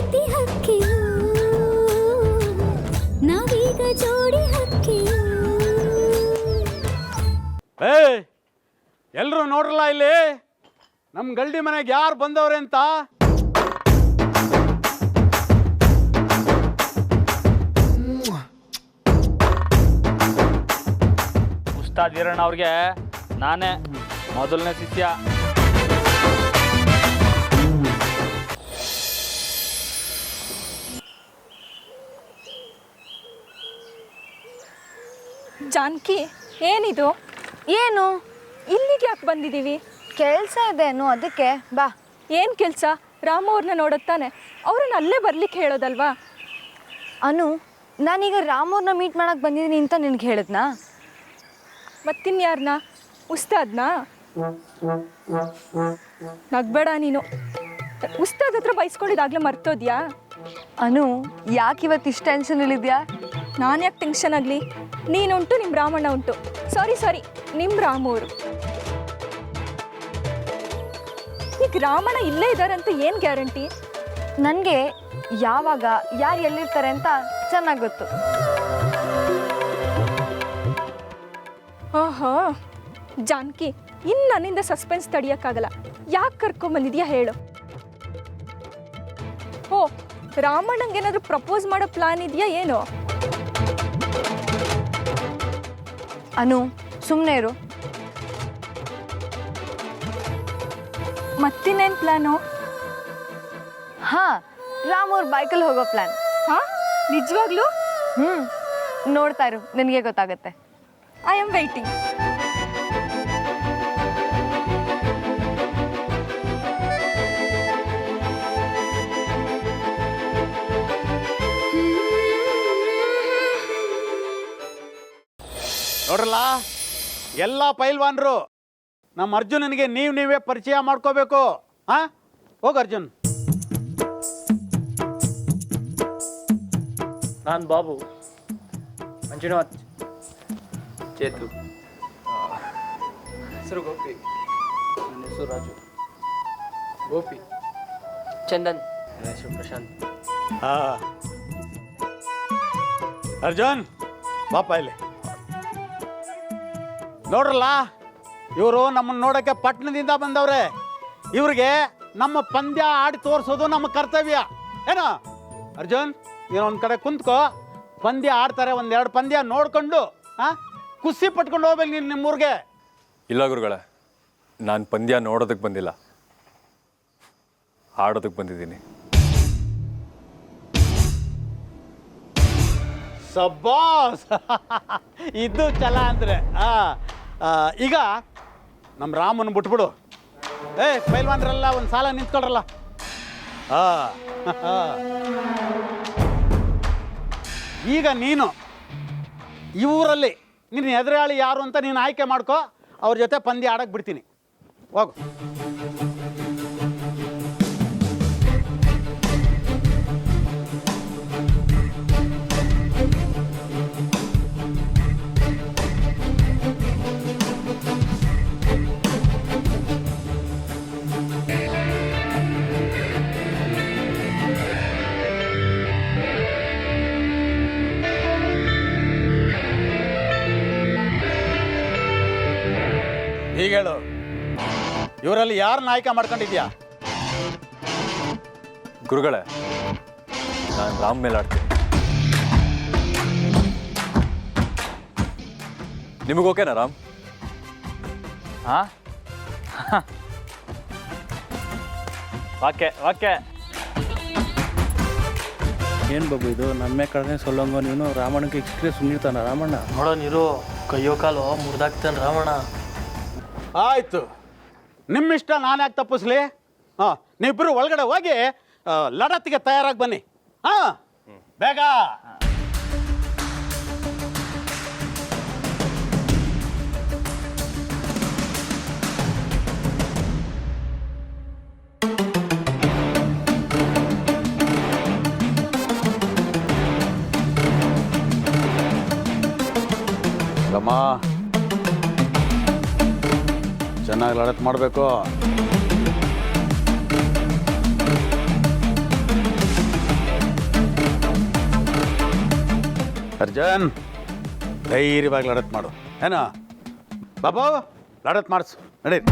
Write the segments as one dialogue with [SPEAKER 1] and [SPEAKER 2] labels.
[SPEAKER 1] ಪ್ರೀತಿ ಹಕ್ಕಿಯು ನಾವೀಗ ಜೋಡಿ ಹಕ್ಕಿಯು.
[SPEAKER 2] ಎಲ್ಲರೂ ನೋಡ್ರಲ್ಲ ಇಲ್ಲಿ ನಮ್ಮ ಗಲ್ಡಿ ಮನೆಗೆ ಯಾರು ಬಂದವ್ರೆ ಅಂತ.
[SPEAKER 3] ಉಸ್ತಾದ್ ವೀರಣ್ಣ ಅವ್ರಿಗೆ ನಾನೇ ಮೊದಲನೇ ಶಿಷ್ಯ.
[SPEAKER 4] ಜಾನಕಿ, ಏನಿದು?
[SPEAKER 5] ಏನು
[SPEAKER 4] ಇಲ್ಲಿಗೆ ಯಾಕೆ ಬಂದಿದ್ದೀವಿ?
[SPEAKER 5] ಕೆಲಸ ಇದೆನು, ಅದಕ್ಕೆ ಬಾ.
[SPEAKER 4] ಏನು ಕೆಲಸ? ರಾಮು ಅವ್ರನ್ನ ನೋಡುತ್ತಾನೆ, ಅವ್ರನ್ನ ಅಲ್ಲೇ ಬರ್ಲಿಕ್ಕೆ ಹೇಳೋದಲ್ವಾ?
[SPEAKER 5] ಅನು, ನಾನೀಗ ರಾಮವ್ರನ್ನ ಮೀಟ್ ಮಾಡಕ್ಕೆ ಬಂದಿದ್ದೀನಿ ಅಂತ ನಿನ್ಗೆ ಹೇಳಿದ್ನಾ?
[SPEAKER 4] ಮತ್ತಿನ್ಯಾರನ್ನ? ಉಸ್ತಾದ್ನ? ನಗ್ಬೇಡ ನೀನು. ಉಸ್ತಾದ್ ಹತ್ರ ಬೈಸ್ಕೊಂಡಿದ್ದಾಗಲೇ ಮರ್ತೋದ್ಯಾ?
[SPEAKER 5] ಅನು, ಯಾಕೆ ಇವತ್ತು ಇಷ್ಟು ಟೆನ್ಷನಲ್ಲಿದ್ಯಾ?
[SPEAKER 4] ನಾನು ಯಾಕೆ ಟೆನ್ಷನ್ ಆಗಲಿ? ನೀನುಂಟು, ನಿಮ್ಮ ರಾಮಣ್ಣ ಉಂಟು. ಸಾರಿ, ನಿಮ್ಮ ರಾಮು ಅವರು. ಈಗ ರಾಮಣ್ಣ ಇಲ್ಲೇ ಇದ್ದಾರಂತ ಏನು ಗ್ಯಾರಂಟಿ?
[SPEAKER 5] ನನಗೆ ಯಾವಾಗ ಯಾರು ಎಲ್ಲಿರ್ತಾರೆ ಅಂತ ಚೆನ್ನಾಗಿ ಗೊತ್ತು.
[SPEAKER 4] ಓಹೋ ಜಾನಕಿ, ಇನ್ನು ನನ್ನಿಂದ ಸಸ್ಪೆನ್ಸ್ ತಡಿಯೋಕ್ಕಾಗಲ್ಲ. ಯಾಕೆ ಕರ್ಕೊಂಬಂದಿದ್ಯಾ ಹೇಳು? ಓ, ರಾಮಣ್ಣಂಗೇನಾದರೂ ಪ್ರಪೋಸ್ ಮಾಡೋ ಪ್ಲಾನ್ ಇದೆಯಾ ಏನು?
[SPEAKER 5] ಅನು, ಸುಮ್ಮನೆ ಇರು.
[SPEAKER 4] ಮತ್ತಿನ್ನೇನು ಪ್ಲಾನು?
[SPEAKER 5] ಹಾಂ, ರಾಮವ್ರ ಬೈಕಲ್ಲಿ ಹೋಗೋ ಪ್ಲ್ಯಾನ್.
[SPEAKER 4] ಹಾಂ, ನಿಜವಾಗ್ಲೂ?
[SPEAKER 5] ನೋಡ್ತಾ ಇರು, ನಿನಗೆ ಗೊತ್ತಾಗುತ್ತೆ.
[SPEAKER 4] I am waiting.
[SPEAKER 2] ನೋಡ್ರಲ್ಲ, ಎಲ್ಲ ಪೈಲ್ವಾನ್ರು ನಮ್ಮ ಅರ್ಜುನನಿಗೆ ನೀವೇ ಪರಿಚಯ ಮಾಡ್ಕೋಬೇಕು. ಹಾಂ, ಹೋಗು ಅರ್ಜುನ್.
[SPEAKER 3] ನಾನು ಬಾಬು, ಮಂಜುನಾಥ್, ಚೇತು.
[SPEAKER 6] ಹೆಸರು ಗೋಪಿ. ನನ್ನ ಹೆಸರು ರಾಜು. ಗೋಪಿ. ಚಂದನ್. ನನ್ನ ಹೆಸರು ಪ್ರಶಾಂತ್.
[SPEAKER 2] ಅರ್ಜುನ್ ಬಾಪ ಇಲ್ಲಿ. ನೋಡ್ರಲ್ಲ, ಇವರು ನಮ್ಮನ್ನು ನೋಡೋಕ್ಕೆ ಪಟ್ಟಣದಿಂದ ಬಂದವ್ರೆ. ಇವ್ರಿಗೆ ನಮ್ಮ ಪಂದ್ಯ ಆಡಿ ತೋರಿಸೋದು ನಮ್ಮ ಕರ್ತವ್ಯ. ಏನೋ ಅರ್ಜುನ್, ನೀನು ಒಂದು ಕಡೆ ಕುಂತ್ಕೋ. ಪಂದ್ಯ ಆಡ್ತಾರೆ, ಒಂದೆರಡು ಪಂದ್ಯ ನೋಡ್ಕೊಂಡು ಖುಷಿ ಪಟ್ಕೊಂಡು ಹೋಗ್ಬೇಕು ನೀನು ನಿಮ್ಮೂರಿಗೆ.
[SPEAKER 7] ಇಲ್ಲ ಗುರುಗಳೇ, ನಾನು ಪಂದ್ಯ ನೋಡೋದಕ್ಕೆ ಬಂದಿಲ್ಲ, ಆಡೋದಕ್ಕೆ ಬಂದಿದ್ದೀನಿ.
[SPEAKER 2] ಸಬ್ಬಾಸ್, ಇದು ಛಲ ಅಂದರೆ. ಈಗ ನಮ್ಮ ರಾಮನ ಬಿಟ್ಬಿಡು. ಪೈಲ್ವಾನ್ರಲ್ಲ ಒಂದು ಸಾಲ ನಿಂತ್ಕೊಳ್ರಲ್ಲ. ಈಗ ನೀನು ಈ ಊರಲ್ಲಿ ನಿನ್ನ ಎದುರಾಳಿ ಯಾರು ಅಂತ ನೀನು ಆಯ್ಕೆ ಮಾಡ್ಕೋ. ಅವ್ರ ಜೊತೆ ಪಂದ್ಯ ಆಡಕ್ಕೆ ಬಿಡ್ತೀನಿ, ಹೋಗು. ಈಗ ಹೇಳು, ಇವರಲ್ಲಿ ಯಾರನ್ನ ಆಯ್ಕೆ ಮಾಡ್ಕೊಂಡಿದ್ಯಾ?
[SPEAKER 7] ಗುರುಗಳೇ, ನಾನು ರಾಮ್ ಮೇಲೆ ಆಡ್ತೀನಿ. ನಿಮಗೋಕೆನಾ ರಾಮ್?
[SPEAKER 3] ಹಾಂ, ಓಕೆ ಓಕೆ.
[SPEAKER 6] ಏನು ಬಾಬು ಇದು? ನನ್ನ ಕಡೆ ಸೊಲ್ಲಂಗೋ ನೀನು. ರಾಮಣ್ಣಗೆ ಇಷ್ಟೇ ಸುಮ್ಮನಿರ್ತಾನ ರಾಮಣ್ಣ?
[SPEAKER 8] ನೋಡೋ ನೀರು, ಕೈಯೋ ಕಾಲು ಮುರಿದಾಕ್ತಾನೆ ರಾಮಣ್ಣ.
[SPEAKER 2] ಆಯಿತು, ನಿಮ್ಮಿಷ್ಟ, ನಾನು ಯಾಕೆ ತಪ್ಪಿಸ್ಲಿ? ನೀವಿಬ್ಬರು ಒಳಗಡೆ ಹೋಗಿ ಲಡತ್ತಿಗೆ ತಯಾರಾಗಿ ಬನ್ನಿ. ಬೇಗ. ರಮ್ಮ, ಚೆನ್ನಾಗಿ ಲಡತ್ ಮಾಡಬೇಕು. ಅರ್ಜುನ್ ಧೈರ್ಯವಾಗಿ ಲಡತ್ ಮಾಡು ಏನೋ ಬಾಬು ಲಡತ್ ಮಾಡಿಸು ನಡೀರಿ.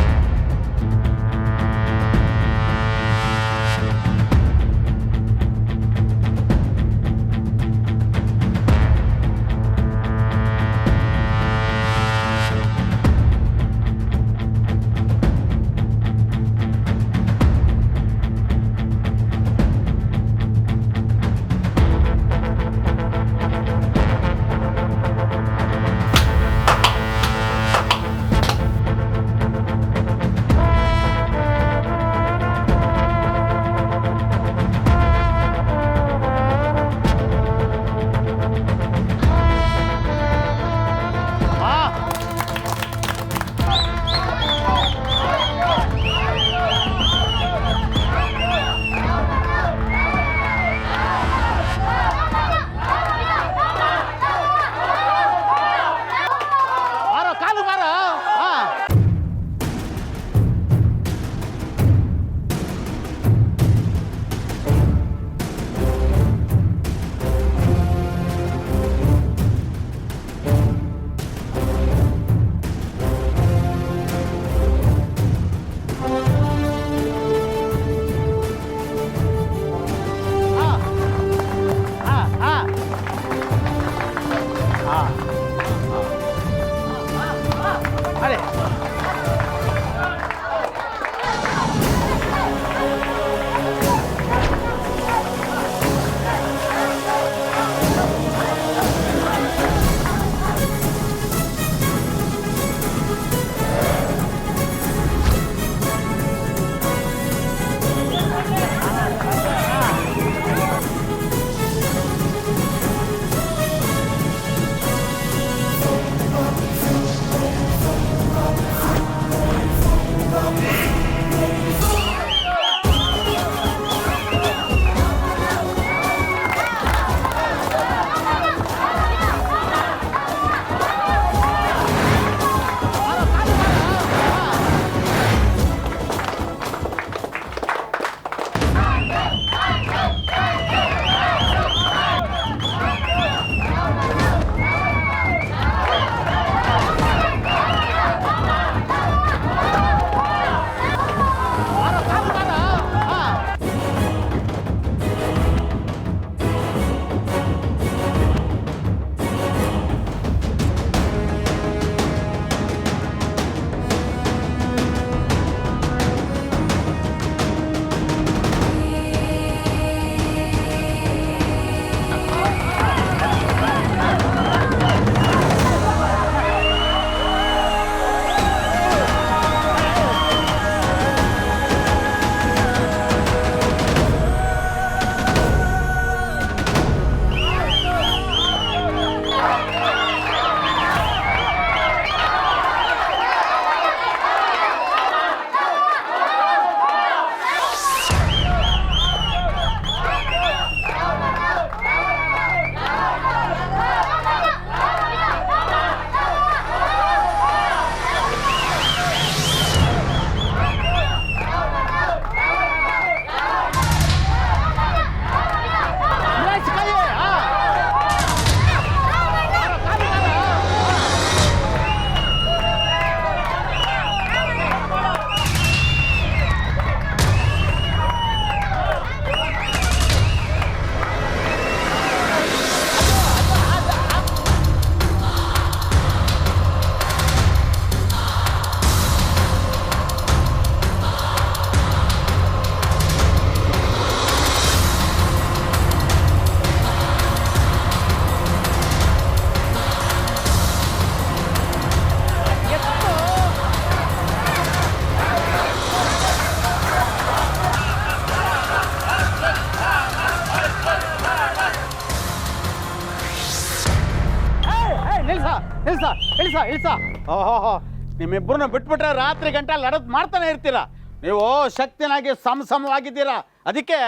[SPEAKER 2] ಇಳಿಸ ಓಹೋ ನಿಮ್ಮಿಬ್ಬರನ್ನ ಬಿಟ್ಬಿಟ್ರೆ ರಾತ್ರಿ ಗಂಟೆ ಲಡದ್ ಮಾಡ್ತಾನೆ ಇರ್ತೀರ. ನೀವು ಶಕ್ತಿನಾಗಿ ಸಮವಾಗಿದ್ದೀರಾ. ಅದಕ್ಕೆ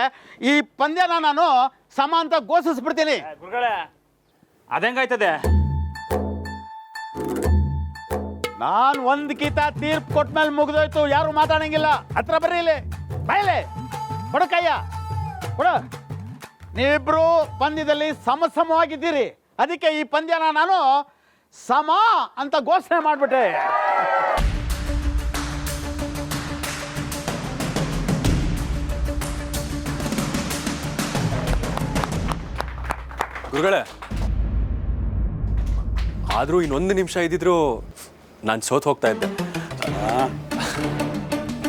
[SPEAKER 2] ಈ ಪಂದ್ಯನ ನಾನು ಸಮ ಅಂತ ಘೋಷಿಸ್ಬಿಡ್ತೀನಿ.
[SPEAKER 3] ಗುರುಗಳೇ ಅದೇಂಗಾಯ್ತದೆ?
[SPEAKER 2] ನಾನು ಒಂದು ಗೀತ ತೀರ್ಪು ಕೊಟ್ಮೇಲೆ ಮುಗಿದೋಯ್ತು. ಯಾರು ಮಾತಾಡಂಗಿಲ್ಲ. ಹತ್ರ ಬರ್ರಿ ಇಲ್ಲಿ. ಬಾಯಲೆ ಕೊಡು ಕಯ್ಯ ಕೊಡು. ನೀವಿಬ್ರು ಪಂದ್ಯದಲ್ಲಿ ಸಮವಾಗಿದ್ದೀರಿ. ಅದಕ್ಕೆ ಈ ಪಂದ್ಯನ ನಾನು ಸಮ ಅಂತ ಘೋಷಣೆ ಮಾಡಿಬಿಟ್ಟೆ.
[SPEAKER 7] ಗುರುಗಳೇ, ಆದರೂ ಇನ್ನೊಂದು ನಿಮಿಷ ಇದ್ದಿದ್ರು ನಾನು ಸೋತ್ ಹೋಗ್ತಾ ಇದ್ದೆ.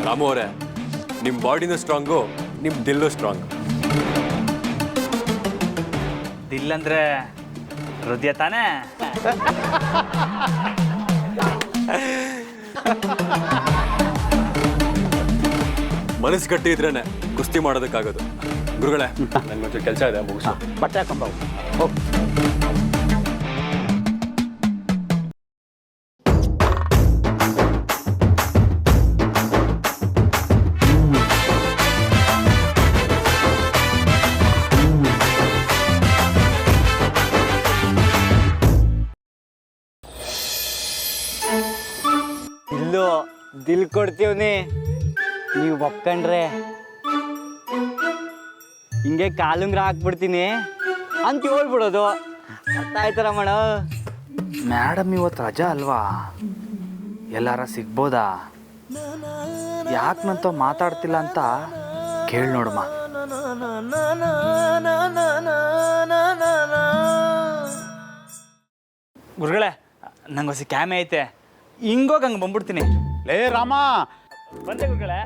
[SPEAKER 7] ರಾಮು ಅವರೇ, ನಿಮ್ಮ ಬಾಡಿನೂ ಸ್ಟ್ರಾಂಗು, ನಿಮ್ಮ ದಿಲ್ಲು ಸ್ಟ್ರಾಂಗ್.
[SPEAKER 3] ದಿಲ್ ಅಂದ್ರೆ ಹೃದಯ ತಾನೇ?
[SPEAKER 7] ಮನಸ್ಸು ಗಟ್ಟಿ ಇದ್ರೇನೆ ಕುಸ್ತಿ ಮಾಡೋದಕ್ಕಾಗೋದು. ಗುರುಗಳೇ, ನನ್ನ ಮತ್ತೆ ಕೆಲಸ ಇದೆ, ಮುಗಿಸು.
[SPEAKER 2] ಬಟ್ಟೆ ಹಾಕೊಂಬ ಹೋಗಿ.
[SPEAKER 9] ಇಲ್ಲೋ ದಿಲ್ ಕೊಡ್ತೀವ್ನಿ, ನೀವು ಒಪ್ಕೊಂಡ್ರೆ ಹಿಂಗೆ ಕಾಲುಂಗ್ರ ಹಾಕ್ಬಿಡ್ತೀನಿ ಅಂತ ಹೇಳ್ಬಿಡೋದು. ಅರ್ಥ ಆಯ್ತು ರಮಣ?
[SPEAKER 10] ಮೇಡಮ್ ಇವತ್ತು ರಜಾ ಅಲ್ವಾ, ಎಲ್ಲಾರ ಸಿಗ್ಬೋದಾ? ಯಾಕೆ ನಂತ ಮಾತಾಡ್ತಿಲ್ಲ ಅಂತ ಕೇಳಿ ನೋಡಮ್ಮ.
[SPEAKER 3] ಗುರುಗಳೇ, ನಂಗೆ ಹೊಸ ಕ್ಯಾಮೆ ಐತೆ, ಹಿಂಗೋಗಿ ಹಂಗೆ ಬಂದ್ಬಿಡ್ತೀನಿ.
[SPEAKER 2] ಲೇ ರಾಮ,
[SPEAKER 3] ಬಂದೆ ಗುರುಗಳೇ.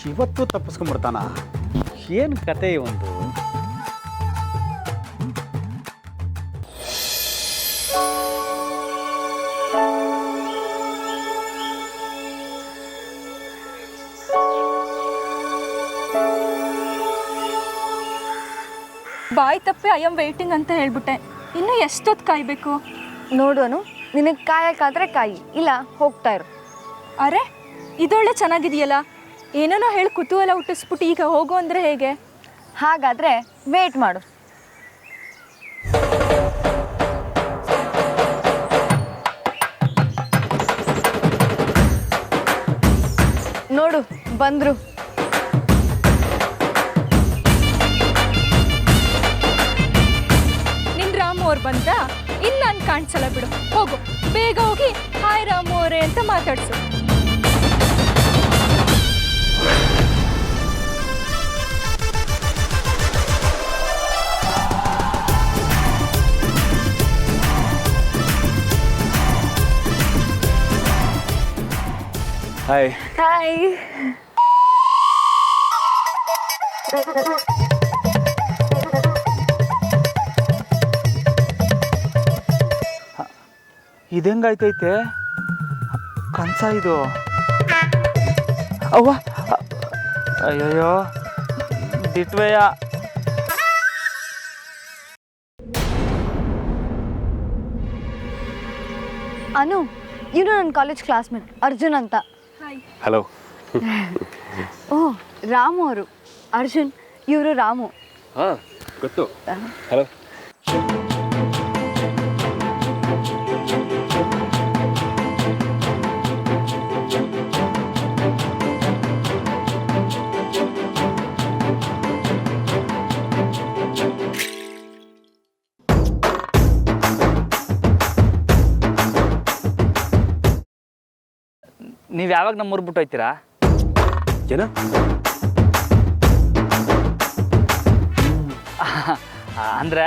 [SPEAKER 2] ಇವತ್ತು ತಪ್ಪಿಸ್ಕೊಂಡ್ಬಿಡ್ತಾನ. ಏನು ಕತೆ ಒಂದು.
[SPEAKER 4] ಬಾಯ್ ತಪ್ಪಿ ಐ ಆಮ್ ವೇಟಿಂಗ್ ಅಂತ ಹೇಳ್ಬಿಟ್ಟೆ. ಇನ್ನು ಎಷ್ಟೊತ್ತು ಕಾಯಬೇಕು?
[SPEAKER 5] ನೋಡೋನು, ನಿನಗೆ ಕಾಯಕ್ಕಾದ್ರೆ ಕಾಯಿ, ಇಲ್ಲ ಹೋಗ್ತಾ ಇರು.
[SPEAKER 4] ಅರೆ, ಇದೊಳ್ಳೆ ಚೆನ್ನಾಗಿದೆಯಲ್ಲ. ಏನೇನೋ ಹೇಳಿ ಕುತೂಹಲ ಹುಟ್ಟಿಸ್ಬಿಟ್ಟು ಈಗ ಹೋಗು ಅಂದರೆ ಹೇಗೆ?
[SPEAKER 5] ಹಾಗಾದರೆ ವೇಟ್ ಮಾಡು. ನೋಡು, ಬಂದರು.
[SPEAKER 4] ನಿನ್ನ ರಾಮು ಅವ್ರು ಬಂದ? ಇನ್ನು ನಾನು ಕಾಣಿಸಲ್ಲ ಬಿಡು. ಹೋಗು, ಬೇಗ ಹೋಗಿ ಹಾಯ್ ರಾಮು ಅವರೇ ಅಂತ ಮಾತಾಡ್ಸು.
[SPEAKER 7] ಹಾಯ್.
[SPEAKER 5] ಹಾಯ್.
[SPEAKER 10] ಇದೆಂಗಾಯ್ತೈತೆ ಕನ್ಸ ಇದು? ಅವ್ವ, ಅಯ್ಯಯ್ಯೋ ದಿಟ್ವೆಯ.
[SPEAKER 5] ಅನು, ಇವನು ನನ್ನ ಕಾಲೇಜ್ ಕ್ಲಾಸ್ಮೇಟ್ ಅರ್ಜುನ್ ಅಂತ.
[SPEAKER 7] ಹಲೋ.
[SPEAKER 5] ಓಹ್, ರಾಮು ಅವರು. ಅರ್ಜುನ್, ಇವರು ರಾಮು.
[SPEAKER 7] ಹಾಂ, ಗೊತ್ತು. ಹಲೋ.
[SPEAKER 10] ನೀವು ಯಾವಾಗ ನಮ್ಮೂರು ಬಿಟ್ಟು ಹೋಯ್ತೀರಾ?
[SPEAKER 7] ಏನ?
[SPEAKER 10] ಅಂದರೆ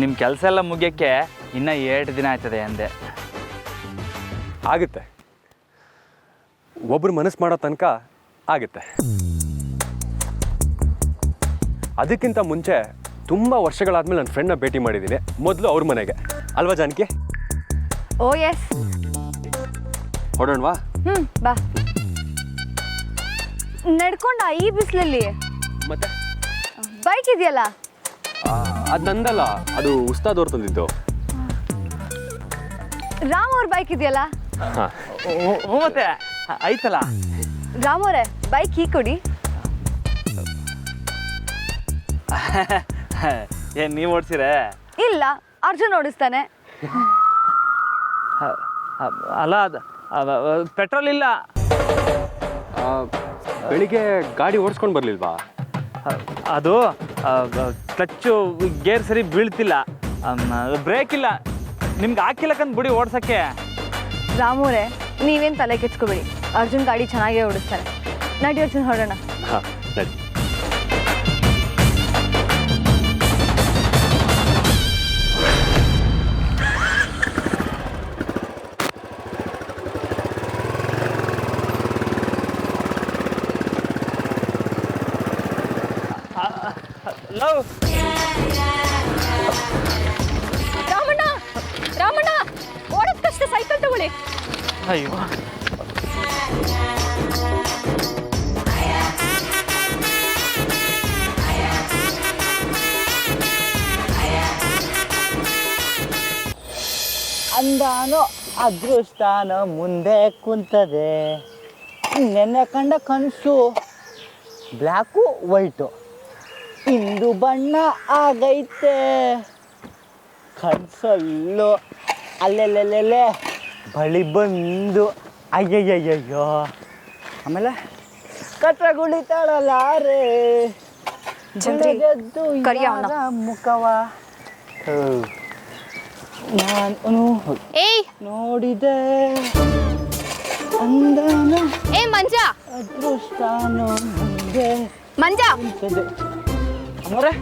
[SPEAKER 10] ನಿಮ್ಮ ಕೆಲಸ ಎಲ್ಲ ಮುಗಿಯೋಕ್ಕೆ ಇನ್ನೂ 2 ದಿನ ಆಯ್ತದೆ ಅಂದೆ.
[SPEAKER 7] ಆಗುತ್ತೆ, ಒಬ್ರು ಮನಸ್ಸು ಮಾಡೋ ತನಕ ಆಗುತ್ತೆ. ಅದಕ್ಕಿಂತ ಮುಂಚೆ ತುಂಬ ವರ್ಷಗಳಾದ್ಮೇಲೆ ನನ್ನ ಫ್ರೆಂಡ್ನ ಭೇಟಿ ಮಾಡಿದ್ದೀನಿ. ಮೊದಲು ಅವ್ರ ಮನೆಗೆ, ಅಲ್ವಾ ಜಾನಕಿ?
[SPEAKER 5] ಓ ಎಸ್.
[SPEAKER 7] ಹೊಡೋಣವಾ?
[SPEAKER 5] ಬಾ. ನಡ್ಕೊಂಡ ಈ ಬಿಸಿಲಲ್ಲಿ?
[SPEAKER 7] ಮತ್ತೆ
[SPEAKER 5] ಬೈಕ್ ಇದೆಯಲ್ಲ?
[SPEAKER 7] ಅದು ನಂದಲ್ಲ, ಅದು ಉಸ್ತಾದ್ ಅವ್ರು ತಂದಿದ್ದು.
[SPEAKER 5] ರಾಮ್ ಅವ್ರ ಬೈಕ್ ಇದೆಯಲ್ಲ?
[SPEAKER 10] ಹ್ಞೂ, ಮತ್ತೆ ಐತಲ್ಲ.
[SPEAKER 5] ರಾಮ್ ಅವರೇ, ಬೈಕ್ ಈ ಕೊಡಿ.
[SPEAKER 10] ಏನು ನೀವು ಓಡಿಸಿರೇ?
[SPEAKER 5] ಇಲ್ಲ, ಅರ್ಜುನ್ ಓಡಿಸ್ತಾನೆ.
[SPEAKER 10] ಅಲ್ಲ, ಅದು ಪೆಟ್ರೋಲ್ ಇಲ್ಲ.
[SPEAKER 7] ಬೆಳಿಗ್ಗೆ ಗಾಡಿ ಓಡಿಸ್ಕೊಂಡು ಬರಲಿಲ್ವಾ?
[SPEAKER 10] ಅದು ಕ್ಲಚ್ಚು ಗೇರ್ ಸರಿ ಬೀಳ್ತಿಲ್ಲ, ಬ್ರೇಕ್ ಇಲ್ಲ. ನಿಮ್ಗೆ ಹಾಕಿಲ್ಲಕ್ಕಂತ ಬಿಡಿ ಓಡ್ಸೋಕ್ಕೆ.
[SPEAKER 5] ರಾಮೋರೆ ನೀವೇನು ತಲೆ ಕೆಚ್ಕೋಬೇಡಿ, ಅರ್ಜುನ್ ಗಾಡಿ ಚೆನ್ನಾಗೇ ಓಡಿಸ್ತಾರೆ. ನಡಿ ಅರ್ಜುನ್ ಹೊರಡೋಣ.
[SPEAKER 7] ಹಾಂ ನಡಿ.
[SPEAKER 10] ಲವ್
[SPEAKER 4] ರಾಮಣ್ಣ ರಾಮಣ್ಣ ಓಡೋದ್ ಕಷ್ಟ, ಸೈಕಲ್ ತಗೊಳ್ಳಿ.
[SPEAKER 10] ಅಯ್ಯೋ,
[SPEAKER 9] ಅಂದಾನೋ ಅದೃಷ್ಟಾನೋ ಮುಂದೆ ಕುಂತದೆ, ನೆನ್ನೆ ಕಂಡ ಕನಸು ಬ್ಲ್ಯಾಕು ವೈಟು, ಇಂದು ಬಣ್ಣ ಆಗೈತೆ ಕನ್ಸಲ್ಲೋ ಅಲ್ಲೆಲ್ಲೆಲ್ಲೆಲ್ಲೆ ಬಳಿ ಬಂದು ಅಯ್ಯಯ್ಯಯ್ಯೋ. ಆಮೇಲೆ ಕಟ್ರಗುಳಿತಾಳಲಾರೆ ಗೆದ್ದು ಮುಖವ ನಾನು ನೋಡಿದೆ ಅಂದಾನ
[SPEAKER 4] ಮಂಜ
[SPEAKER 9] ಅದೃಷ್ಟಾನೋ ಮುಂದೆ
[SPEAKER 4] ಮಂಜ
[SPEAKER 9] ಕುಂತದೆ. ಅಮ್ಮೋರೆ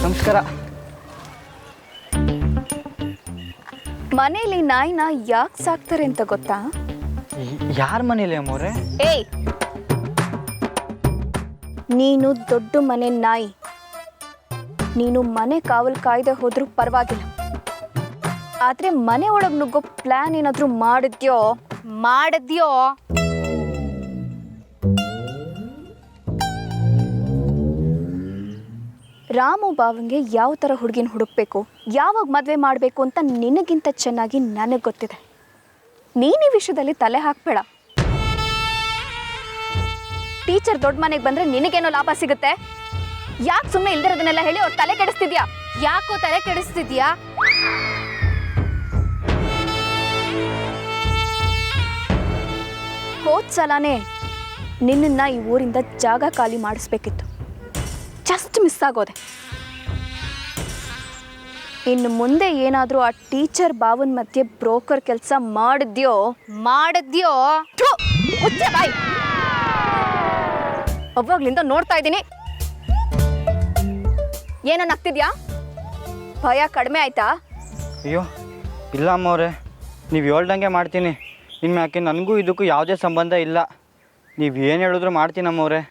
[SPEAKER 9] ನಮಸ್ಕಾರ.
[SPEAKER 5] ಮನೇಲಿ ನಾಯಿನ ಯಾಕೆ ಸಾಕ್ತಾರೆ ಅಂತ ಗೊತ್ತಾ?
[SPEAKER 9] ಯಾರ ಮನೇಲಿ ಅಮ್ಮೋರೆ?
[SPEAKER 5] ಏಯ್, ನೀನು ದೊಡ್ಡ ಮನೆ ನಾಯಿ. ನೀನು ಮನೆ ಕಾವಲು ಕಾಯ್ದೆ ಹೋದ್ರೂ ಪರವಾಗಿಲ್ಲ, ಆದ್ರೆ ಮನೆ ಒಳಗೆ ನುಗ್ಗೋ ಪ್ಲಾನ್ ಏನಾದ್ರೂ ಮಾಡಿದ್ಯೋ ರಾಮು ಬಾವಂಗೆ ಯಾವ ಥರ ಹುಡುಗಿನ ಹುಡುಕ್ಬೇಕು, ಯಾವಾಗ ಮದುವೆ ಮಾಡಬೇಕು ಅಂತ ನಿನಗಿಂತ ಚೆನ್ನಾಗಿ ನನಗೆ ಗೊತ್ತಿದೆ. ನೀನು ಈ ವಿಷಯದಲ್ಲಿ ತಲೆ ಹಾಕ್ಬೇಡ. ಟೀಚರ್ ದೊಡ್ಡ ಮನೆಗೆ ಬಂದರೆ ನಿನಗೇನೋ ಲಾಭ ಸಿಗುತ್ತೆ. ಯಾಕೆ ಸುಮ್ಮನೆ ಇಲ್ದಿರೋದನ್ನೆಲ್ಲ ಹೇಳಿ ಅವ್ರು ತಲೆ ಕೆಡಿಸ್ತಿದ್ಯಾ?
[SPEAKER 4] ಯಾಕೋ ತಲೆ ಕೆಡಿಸ್ತಿದ್ಯಾ?
[SPEAKER 5] ಹೋದ ಸಲನೇ ನಿನ್ನನ್ನು ಈ ಊರಿಂದ ಜಾಗ ಖಾಲಿ ಮಾಡಿಸ್ಬೇಕಿತ್ತು, ಜಸ್ಟ್ ಮಿಸ್ ಆಗೋದೆ. ಇನ್ನು ಮುಂದೆ ಏನಾದರೂ ಆ ಟೀಚರ್ ಬಾವನ್ ಮಧ್ಯೆ ಬ್ರೋಕರ್ ಕೆಲಸ ಮಾಡಿದ್ಯೋ ಮುಚ್ಚೆ ಬಾಯ್. ಅವಾಗ್ಲಿಂದ ನೋಡ್ತಾ ಇದ್ದೀನಿ. ಏನನ್ನ ಆಗ್ತಿದ್ಯಾ? ಭಯ ಕಡಿಮೆ ಆಯ್ತಾ?
[SPEAKER 9] ಅಯ್ಯೋ ಇಲ್ಲ ಅಮ್ಮವ್ರೆ, ನೀವು ಹೇಳ್ದಂಗೆ ಮಾಡ್ತೀನಿ. ಇನ್ಮ್ಯಾಕೆ ನನಗೂ ಇದಕ್ಕೂ ಯಾವುದೇ ಸಂಬಂಧ ಇಲ್ಲ. ನೀವು ಏನು ಹೇಳಿದ್ರು ಮಾಡ್ತೀನಿ ಅಮ್ಮವ್ರೆ.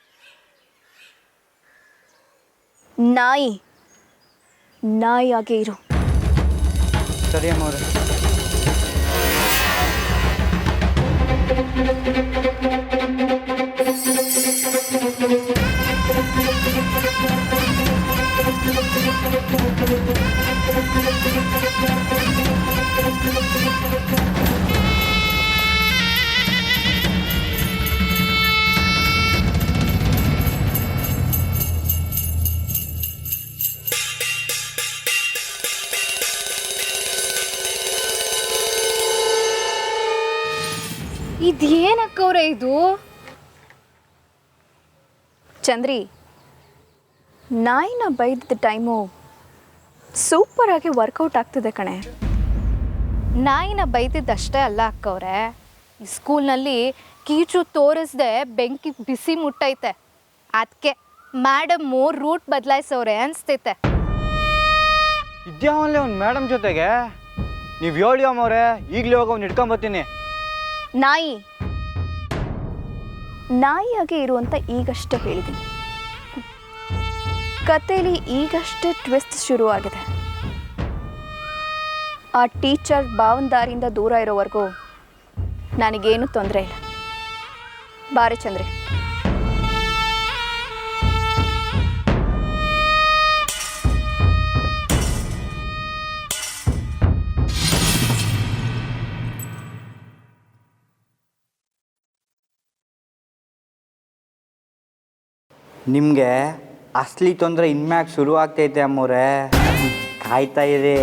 [SPEAKER 5] ನಾಯಿಯಾಗೆ ಇರು.
[SPEAKER 9] ಸರಿ ಅಮ್ಮವ್ರೆ.
[SPEAKER 4] ಇದೇನಕ್ಕವ್ರೆ ಇದು?
[SPEAKER 5] ಚಂದ್ರಿ, ನಾಯಿನ ಬೈದಿದ್ದ ಟೈಮು ಸೂಪರಾಗಿ ವರ್ಕೌಟ್ ಆಗ್ತಿದೆ ಕಣೆ.
[SPEAKER 4] ನಾಯಿನ ಬೈದಿದ್ದಷ್ಟೇ ಅಲ್ಲ ಅಕ್ಕವ್ರೆ, ಈ ಸ್ಕೂಲ್ನಲ್ಲಿ ಕೀಚು ತೋರಿಸ್ದೆ ಬೆಂಕಿ ಬಿಸಿ ಮುಟ್ಟೈತೆ. ಅದಕ್ಕೆ ಮೇಡಮ್ಮು ರೂಟ್ ಬದಲಾಯಿಸೋರೆ ಅನಿಸ್ತೈತೆ.
[SPEAKER 9] ಇದ್ಯಾವಲ್ಲೇ ಒಂದು ಮೇಡಮ್ ಜೊತೆಗೆ? ನೀವು ಹೇಳಿ ಅಮ್ಮವ್ರೆ, ಈಗಲೇ ಹೋಗಿ ಅವ್ನು ಹಿಡ್ಕೊಂಬತ್ತೀನಿ.
[SPEAKER 5] ನಾಯಿಯಾಗೆ ಇರು ಅಂತ ಈಗಷ್ಟೇ ಹೇಳಿದ್ದೀನಿ. ಕಥೆಯಲ್ಲಿ ಈಗಷ್ಟೇ ಟ್ವಿಸ್ಟ್ ಶುರುವಾಗಿದೆ. ಆ ಟೀಚರ್ ಭಾವನದಾರಿಯಿಂದ ದೂರ ಇರೋವರೆಗೂ ನನಗೇನು ತೊಂದರೆ ಇಲ್ಲ. ಬಾರೆ ಚಂದ್ರಿ.
[SPEAKER 9] ನಿಮಗೆ ಅಸಲಿ ತೊಂದರೆ ಇನ್ಮ್ಯಾಕೆ ಶುರು ಆಗ್ತೈತೆ ಅಮ್ಮವ್ರೆ. ಕಾಯ್ತಾ ಇರಿ.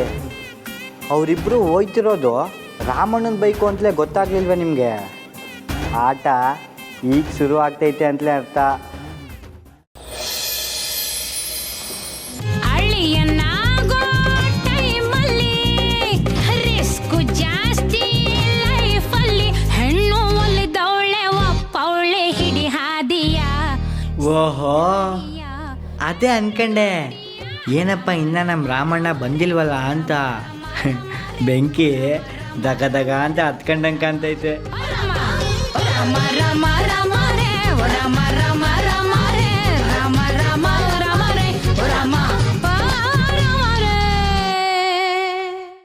[SPEAKER 9] ಅವರಿಬ್ಬರು ಹೋಯ್ತಿರೋದು ರಾಮಣ್ಣನ ಬೈಕು ಅಂತಲೇ ಗೊತ್ತಾಗ್ಲಿಲ್ವೇ ನಿಮಗೆ? ಆಟ ಈಗ ಶುರು ಆಗ್ತೈತೆ ಅಂತಲೇ ಅರ್ಥ.
[SPEAKER 11] ಅದೇ ಅನ್ಕಂಡೆ ಏನಪ್ಪ ಇನ್ನು ನಮ್ಮ ರಾಮಣ್ಣ ಬಂದಿಲ್ವಲ್ಲ ಅಂತ. ಬೆಂಕಿ ದಗ ದಗ ಅಂತ ಹತ್ಕೊಂಡಂಗೆ ಕಾಣ್ತೈತೆ.
[SPEAKER 1] ರಾಮ ರಾಮ ರಾಮ ರೇ ಓ ರಾಮ ರಾಮ ರಾಮ